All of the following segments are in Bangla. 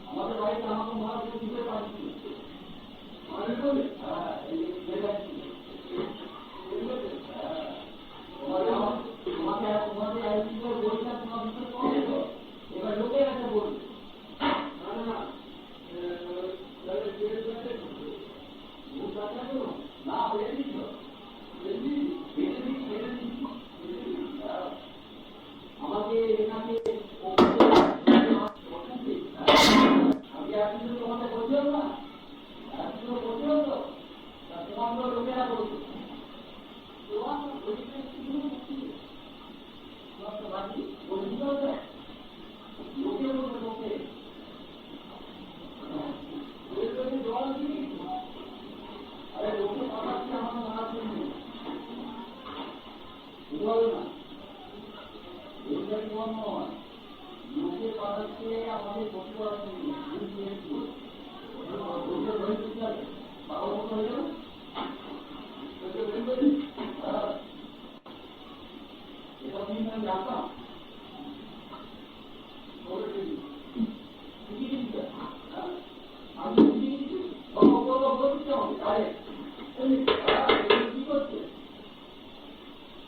আমাদের বাড়িতে আমাকে মহারাষ্ট্র দিতে পারছি এবার লোকের একটা বলবে না আমাকে এখানে আমি তোমাকে বলছিলাম না বলছিলাম তো তোমার লোকেরা বলছে লোকে বলবে লোকে জল দিই আরে লোকে পাঠাচ্ছি আমার মারা শুনবে বলো না এটা নিয়ম নয় লোকে পাঠাচ্ছে আমাদের ক্ষতি করার জন্য বাবা মতো হয়ে যাবে এটা আমি জানতাম আমি বলছি কি করছে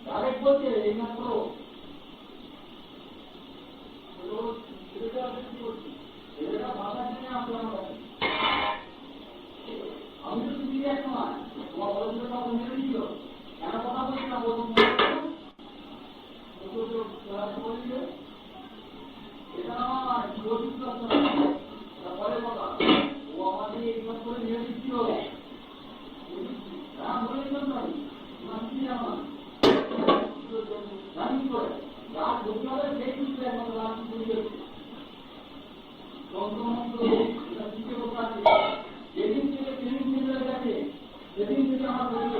ডাইরেক্ট বলছে এই মাত্র আমি তো তুমি এক নয় তোমার বড় কথা মেরে দিল কেন কথা বলছি না বলুন এটা আমার পরে কথা ও আমাদের এই করে মেরে দিচ্ছিল রাম বলে আমার জানি করে রাত ঢুকে হবে সেই দিচ্ছে এখন রাত ঘুরিয়ে যেদিন থেকে ট্রেনিং সেন্টারে গেছে সেদিন থেকে আমার বলছে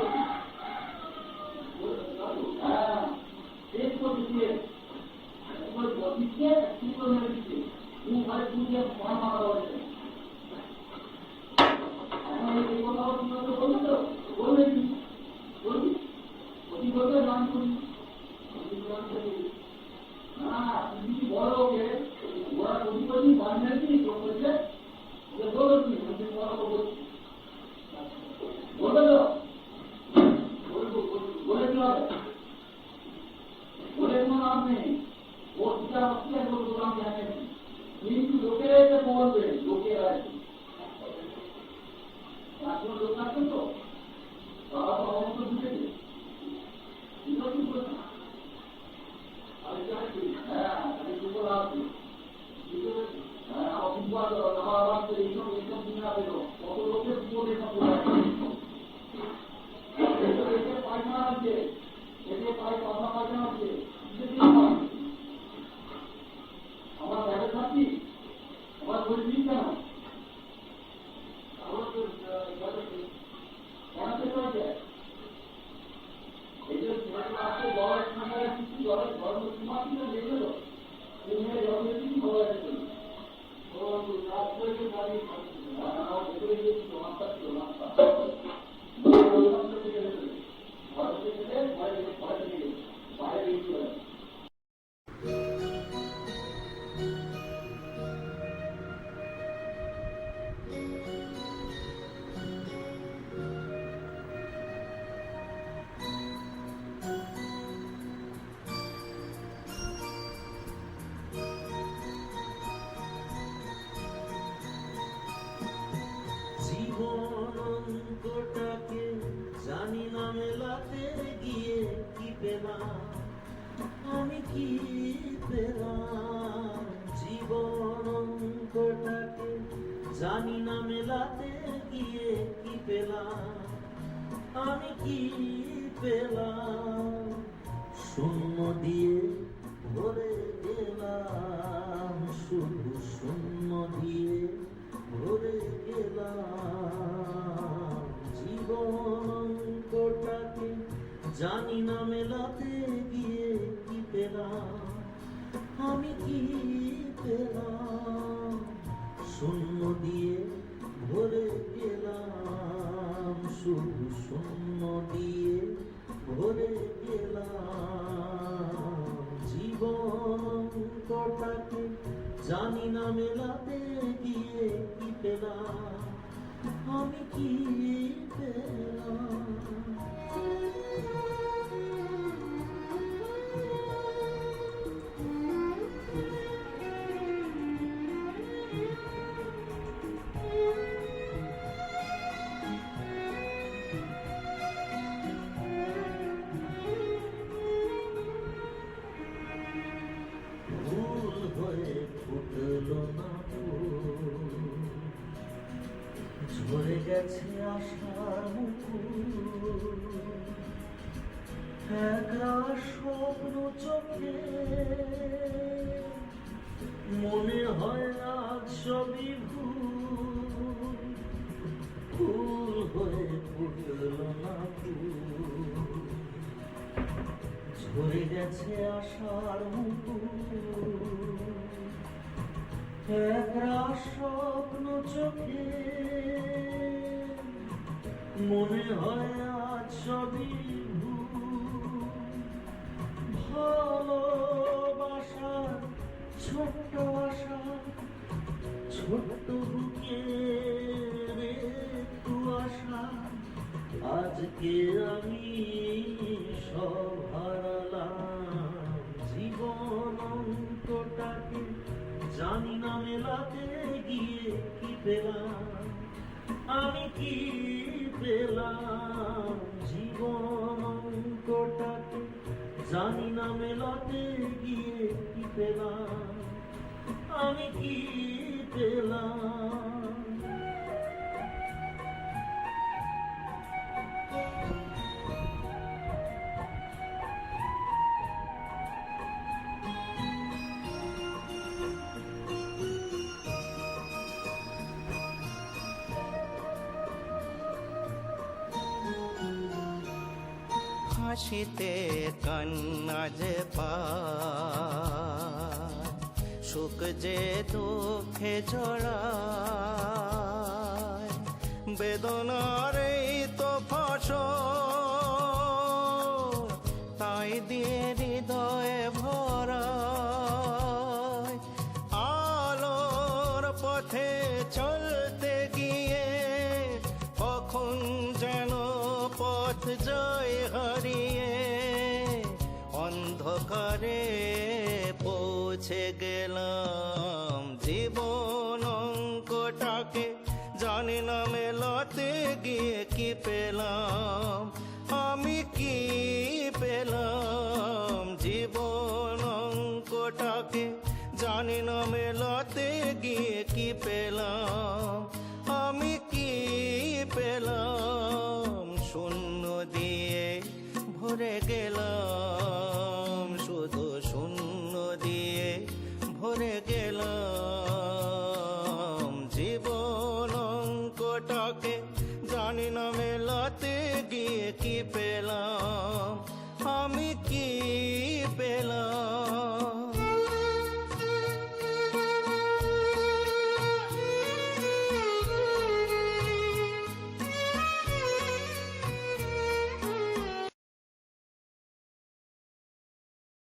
হ্যাঁ শেষ করে দিয়ে দিচ্ছে কি করে মেরে দিচ্ছে তুমি ঘরে পুজো ফোন মারা বলেছে এখন এই কথা বলবি তো বলবে কি বলবি অতি বলবে গান করি না তুমি কি বড় ওকে ওরা প্রতিপদী বান্ধবী বলছে বলো তুমি বলবে তো বলে কি হবে বলে কোনো লাভ নেই ও বিচার অস্বীকার করবো আমি জানি কিন্তু লোকেরা এটা বলবে লোকেরা এখন লোক আছেন তো বাবা তো অবস্থা ঢুকেছে হ্যাঁ দুপুর আসবে এইসব এইসব দিন পেল কত লোকের জীবনে পায়খানা আছে এতে পায়ে পাতলা পায়খানা আছে আমার ব্যাগে থাকি আমার বই দিন কেন কেন হয়েছে এই যে আসছে জলের ঠান্ডায় কিছু জলের গরম সীমা ছিল দেখে তো জলের কিছু ভালো আছে রাত করে গাড়ি ভেতরে গিয়েছি মাস্তা ছিল মাস্তা বাইরে গিয়েছিল জীবনটাকে জানি না মেলাতে গিয়ে কি পেলাম আমি কি পেলাম জীবনটাকে জানি না মেলাতে গিয়ে কি পেলাম আমি কি পেলাম শূন্য দিয়ে ভরে গেলাম শুধু শূন্য দিয়ে ভরে গেলাম জীবনটাকে জানি না মেলাতে গিয়ে কি পেলাম আমি কি পেলাম শূন্য দিয়ে ভরে গেলাম, শুধু শূন্য দিয়ে ভরে গেলাম। জীবনটাকে জানি না মেলাতে গিয়ে কি পেলাম, আমি কি পেলাম। ফুল হয়ে ফুটলো না ফুল, ঝরে গেছে আশার মুকুল। একরাশ স্বপ্ন চোখে, মনে হয় আজ সবই ভুল। ফুল হয়ে ফুটলো না ফুল, ঝরে গেছে আশার মুকুল। একরাশ স্বপ্ন চোখে, মনে হয় আজ সবই ভুল। ভালোবাসার ছোট্ট আশা, ছোট্ট বুকে একটু আশা, আজকে আমি সব হারালাম। জীবনটাকে জানি না মেলাতে গিয়ে কি পেলাম, আমি কি পেলাম। জীবনটাকে জানি না মেলাতে গিয়ে কি পেলাম, আমি কি পেলাম। হাসিতে কান্না যে পায়, সুখ যে দুঃখে জড়ায়। বেদনার এই তো ফসল, তাই দিয়ে হৃদয়ে ভরায়। আলোর পথে চলতে গিয়ে কখন যেন পথ যায় হারিয়ে, অন্ধকারে পৌঁছে গেলাম। জীবন অঙ্কটাকে জানি না মেলাতে গিয়ে কি পেলাম, আমি কি পেলাম। জীবন অঙ্কটাকে জানি না মেলাতে গিয়ে কি পেলাম, আমি কি পেলাম। শূন্য দিয়ে ভরে গেলাম।